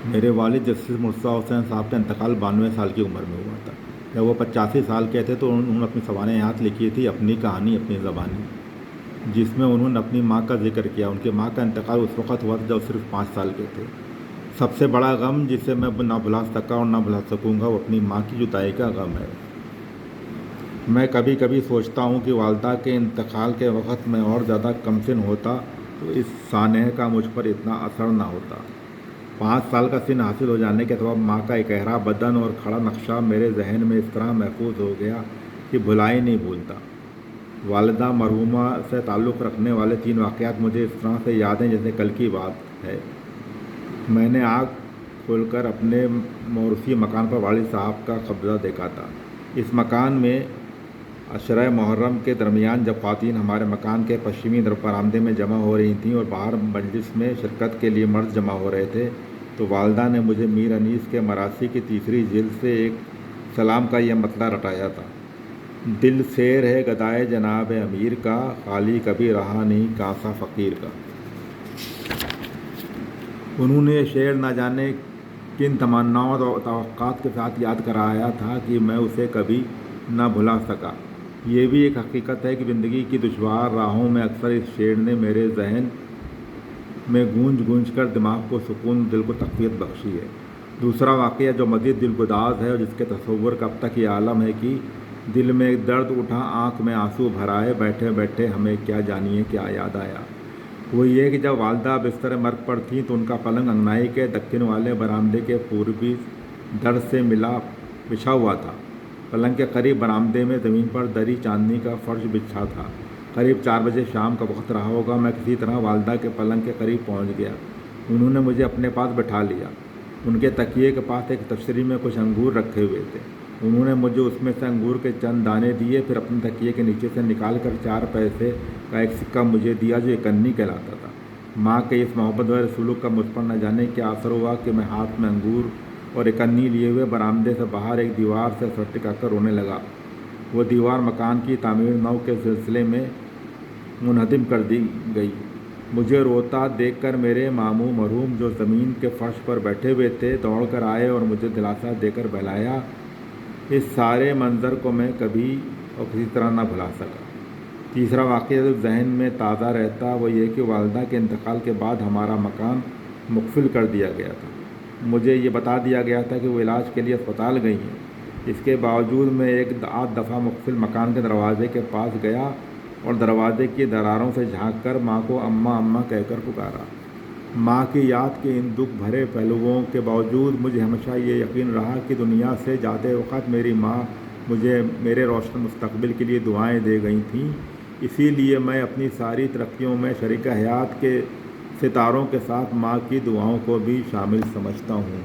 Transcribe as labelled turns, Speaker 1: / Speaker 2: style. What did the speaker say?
Speaker 1: میرے والد جسٹس مرتضیٰ حسین صاحب کا انتقال 92 سال کی عمر میں ہوا تھا۔ جب وہ 85 سال کے تھے تو انہوں نے اپنی سوانح حیات لکھی تھی اپنی کہانی اپنی زبانی، جس میں انہوں نے اپنی ماں کا ذکر کیا۔ ان کی ماں کا انتقال اس وقت ہوا تھا جب صرف 5 سال کے تھے۔ سب سے بڑا غم جسے میں نہ بھلا سکا اور نہ بھلا سکوں گا وہ اپنی ماں کی جدائی کا غم ہے۔ میں کبھی کبھی سوچتا ہوں کہ والدہ کے انتقال کے وقت میں اور زیادہ کمسن ہوتا تو اس سانحے کا مجھ پر اتنا اثر نہ ہوتا۔ 5 سال کا سن حاصل ہو جانے کے سبب ماں کا اکہرا بدن اور کھڑا نقشہ میرے ذہن میں اس طرح محفوظ ہو گیا کہ بھلا ہی نہیں بھولتا۔ والدہ مرحومہ سے تعلق رکھنے والے 3 واقعات مجھے اس طرح سے یاد ہیں جیسے کل کی بات ہے۔ میں نے آنکھ کھول کر اپنے موروثی مکان پر والد صاحب کا قبضہ دیکھا تھا۔ اس مکان میں عشرۂ محرم کے درمیان جب خواتین ہمارے مکان کے پشچمی برآمدے میں جمع ہو رہی تھیں اور باہر مجلس میں شرکت کے لیے مرد جمع ہو رہے تھے تو والدہ نے مجھے میر انیس کے مراثی کی تیسری جلد سے ایک سلام کا یہ مطلع رٹایا تھا: دل سیر ہے گدائے جناب امیر کا، خالی کبھی رہا نہیں کاسہ فقیر کا۔ انہوں نے یہ شعر نہ جانے کن تمناؤں اور توقعات کے ساتھ یاد کرایا تھا کہ میں اسے کبھی نہ بھلا سکا۔ یہ بھی ایک حقیقت ہے کہ زندگی کی دشوار راہوں میں اکثر اس شعر نے میرے ذہن میں گونج کر دماغ کو سکون، دل کو تقویت بخشی ہے۔ دوسرا واقعہ جو مزید دلگداز ہے اور جس کے تصور کا اب تک یہ عالم ہے کہ دل میں ایک درد اٹھا آنکھ میں آنسو بھرائے، بیٹھے بیٹھے ہمیں کیا جانیے کیا یاد آیا، وہ یہ کہ جب والدہ بستر مرگ پر تھیں تو ان کا پلنگ انگنائی کے دکن والے برآمدے کے پوربی در سے ملا بچھا ہوا تھا۔ پلنگ کے قریب برآمدے میں زمین پر دری چاندنی کا فرش بچھا تھا۔ قریب 4 بجے شام کا وقت رہا ہوگا۔ میں کسی طرح والدہ کے پلنگ کے قریب پہنچ گیا۔ انہوں نے مجھے اپنے پاس بٹھا لیا۔ ان کے تکیے کے پاس ایک تشتری میں کچھ انگور رکھے ہوئے تھے۔ انہوں نے مجھے اس میں سے انگور کے چند دانے دیے، پھر اپنے تکیے کے نیچے سے نکال کر 4 پیسے کا ایک سکہ مجھے دیا جو اکنی کہلاتا تھا۔ ماں کے اس محبت بھرے سلوک کا مجھ پر نہ جانے کیا اثر ہوا کہ میں ہاتھ میں انگور اور اکنی لیے ہوئے برآمدے سے باہر ایک دیوار سے سر ٹکا کر رونے لگا۔ وہ دیوار مکان کی تعمیر نو کے سلسلے میں منہدم کر دی گئی۔ مجھے روتا دیکھ کر میرے ماموں مرحوم جو زمین کے فرش پر بیٹھے ہوئے تھے دوڑ کر آئے اور مجھے دلاسا دے کر بہلایا۔ اس سارے منظر کو میں کبھی اور کسی طرح نہ بھلا سکا۔ تیسرا واقعہ جو ذہن میں تازہ رہتا وہ یہ کہ والدہ کے انتقال کے بعد ہمارا مکان مقفل کر دیا گیا تھا۔ مجھے یہ بتا دیا گیا تھا کہ وہ علاج کے لیے اسپتال گئی ہیں۔ اس کے باوجود میں ایک آدھ دفعہ مقفل مکان کے دروازے کے پاس گیا اور دروازے کی دراروں سے جھانک کر ماں کو اماں اماں کہہ کر پکارا۔ ماں کی یاد کے ان دکھ بھرے پہلوؤں کے باوجود مجھے ہمیشہ یہ یقین رہا کہ دنیا سے جاتے وقت میری ماں مجھے میرے روشن مستقبل کے لیے دعائیں دے گئی تھیں۔ اسی لیے میں اپنی ساری ترقیوں میں شریک حیات کے ستاروں کے ساتھ ماں کی دعاؤں کو بھی شامل سمجھتا ہوں۔